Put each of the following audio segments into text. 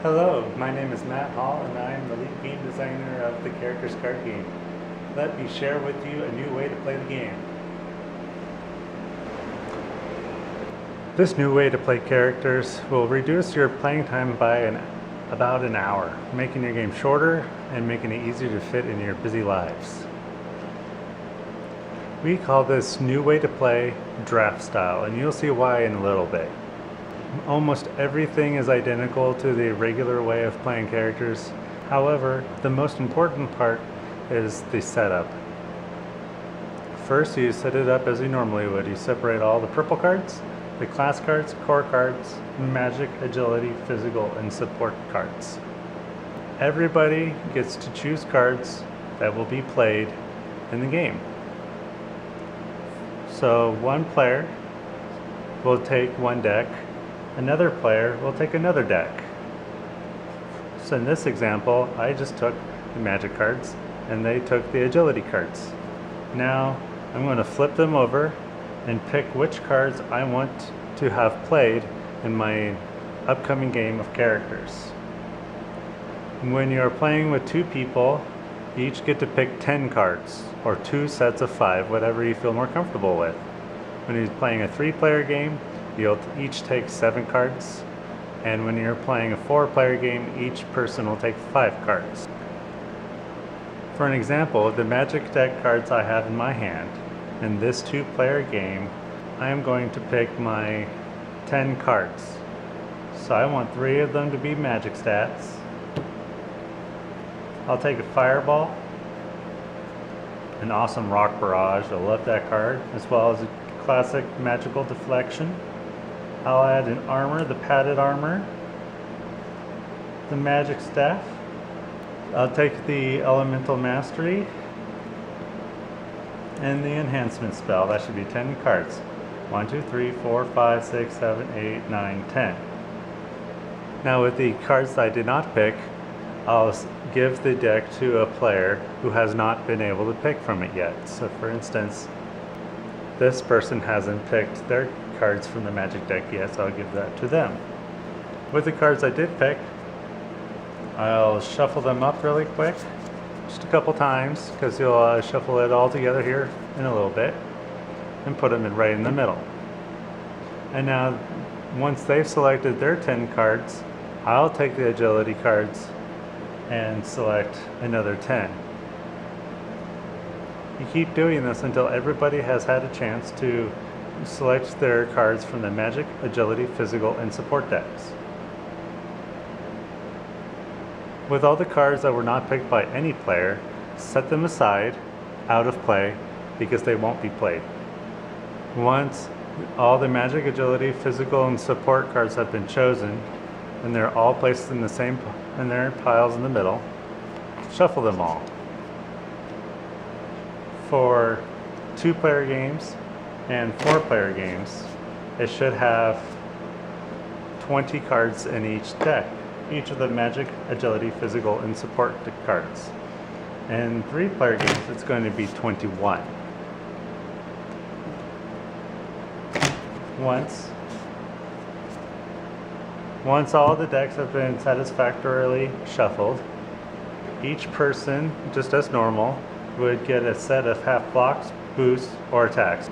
Hello, my name is Matt Hall and I am the lead game designer of the Karacterz card game. Let me share with you a new way to play the game. This new way to play Karacterz will reduce your playing time by about an hour, making your game shorter and making it easier to fit in your busy lives. We call this new way to play draft style, and you'll see why in a little bit. Almost everything is identical to the regular way of playing Karacterz. However, the most important part is the setup. First, you set it up as you normally would. You separate all the purple cards, the class cards, core cards, magic, agility, physical, and support cards. Everybody gets to choose cards that will be played in the game. So one player will take one deck, another player will take another deck. So in this example, I just took the magic cards and they took the agility cards. Now I'm going to flip them over and pick which cards I want to have played in my upcoming game of Karacterz. When you're playing with two people, you each get to pick 10 cards, or 2 sets of 5, whatever you feel more comfortable with. When you're playing a 3-player game, you'll each take 7 cards, and when you're playing a 4-player game, each person will take 5 cards. For an example, the magic deck cards I have in my hand, in this 2-player game, I am going to pick my 10 cards. So I want 3 of them to be magic stats. I'll take a fireball, an awesome rock barrage, I love that card, as well as a classic magical deflection. I'll add an armor, the padded armor, the magic staff. I'll take the elemental mastery and the enhancement spell. That should be 10 cards. 1, 2, 3, 4, 5, 6, 7, 8, 9, 10. Now with the cards that I did not pick, I'll give the deck to a player who has not been able to pick from it yet. So for instance, this person hasn't picked their cards from the magic deck yet, so I'll give that to them. With the cards I did pick, I'll shuffle them up really quick, just a couple times, because you'll shuffle it all together here in a little bit, and put them right in the middle. And now, once they've selected their 10 cards, I'll take the agility cards and select another 10. You keep doing this until everybody has had a chance to select their cards from the magic, agility, physical, and support decks. With all the cards that were not picked by any player, set them aside, out of play, because they won't be played. Once all the magic, agility, physical, and support cards have been chosen, and they're all placed in the same in their piles in the middle, shuffle them all. For 2-player games and 4-player games, it should have 20 cards in each deck, each of the magic, agility, physical, and support cards. In 3-player games, it's going to be 21. Once all the decks have been satisfactorily shuffled, each person, just as normal, would get a set of half blocks, boosts, or attacks.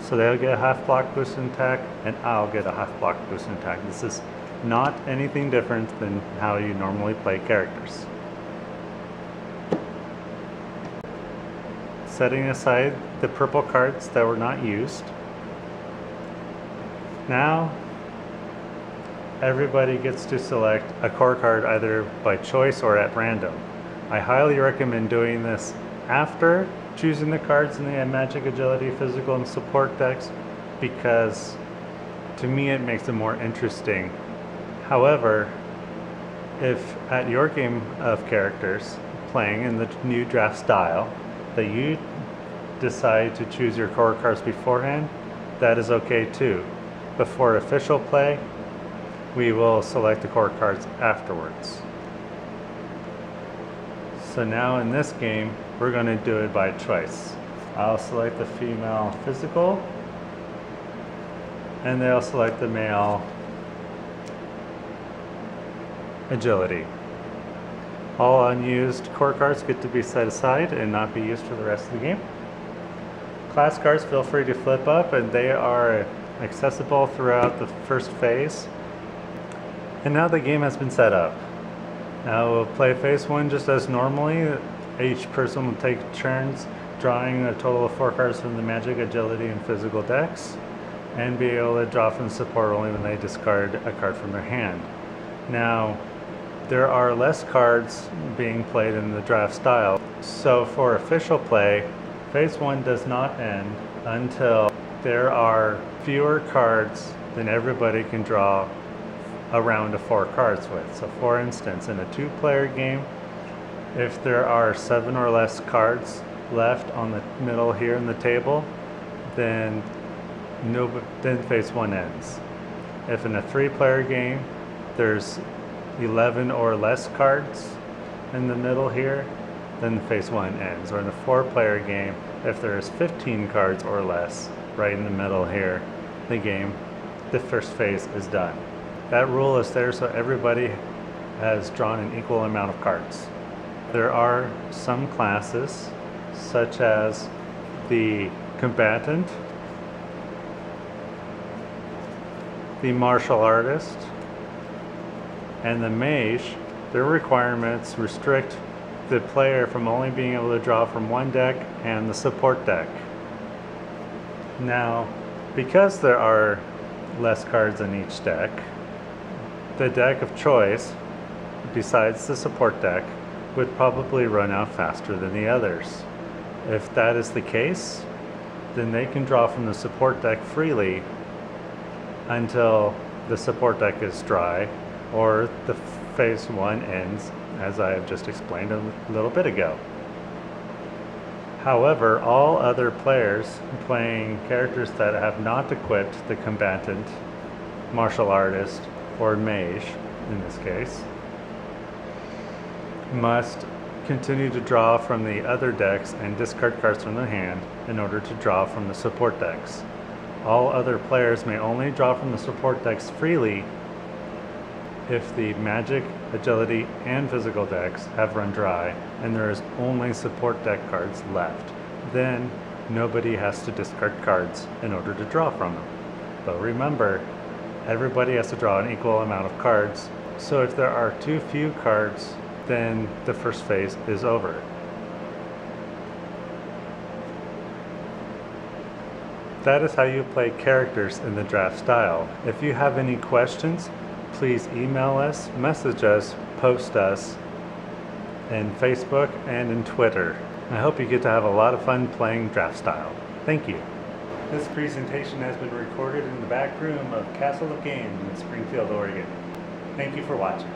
So they'll get a half block boost and attack, and I'll get a half block boost and attack. This is not anything different than how you normally play Karacterz. Setting aside the purple cards that were not used. Now, everybody gets to select a core card either by choice or at random. I highly recommend doing this after choosing the cards in the magic, agility, physical, and support decks, because to me it makes it more interesting. However, if at your game of Karacterz, playing in the new draft style, that you decide to choose your core cards beforehand, that is okay too. Before official play, we will select the core cards afterwards. So now in this game, we're going to do it by choice. I'll select the female physical, and they'll select the male agility. All unused core cards get to be set aside and not be used for the rest of the game. Class cards, feel free to flip up, and they are accessible throughout the first phase. And now the game has been set up. Now we'll play phase 1 just as normally. Each person will take turns drawing a total of 4 cards from the magic, agility, and physical decks, and be able to draw from support only when they discard a card from their hand. Now, there are less cards being played in the draft style, so for official play, phase 1 does not end until there are fewer cards than everybody can draw a round of 4 cards with. So for instance, in a 2-player game, if there are 7 or less cards left on the middle here in the table, then phase 1 ends. If in a 3-player game there's 11 or less cards in the middle here, then phase 1 ends. Or in a 4-player game, if there's 15 cards or less right in the middle here, the first phase is done. That rule is there so everybody has drawn an equal amount of cards. There are some classes, such as the combatant, the martial artist, and the mage. Their requirements restrict the player from only being able to draw from one deck and the support deck. Now, because there are less cards in each deck, the deck of choice, besides the support deck, would probably run out faster than the others. If that is the case, then they can draw from the support deck freely until the support deck is dry, or the phase 1 ends, as I have just explained a little bit ago. However, all other players playing characters that have not equipped the combatant, martial artist, or mage, in this case, must continue to draw from the other decks and discard cards from their hand in order to draw from the support decks. All other players may only draw from the support decks freely if the magic, agility, and physical decks have run dry and there is only support deck cards left. Then nobody has to discard cards in order to draw from them. But remember, everybody has to draw an equal amount of cards, so if there are too few cards, then the first phase is over. That is how you play characters in the draft style. If you have any questions, please email us, message us, post us in Facebook and in Twitter. I hope you get to have a lot of fun playing draft style. Thank you. This presentation has been recorded in the back room of Castle of Games in Springfield, Oregon. Thank you for watching.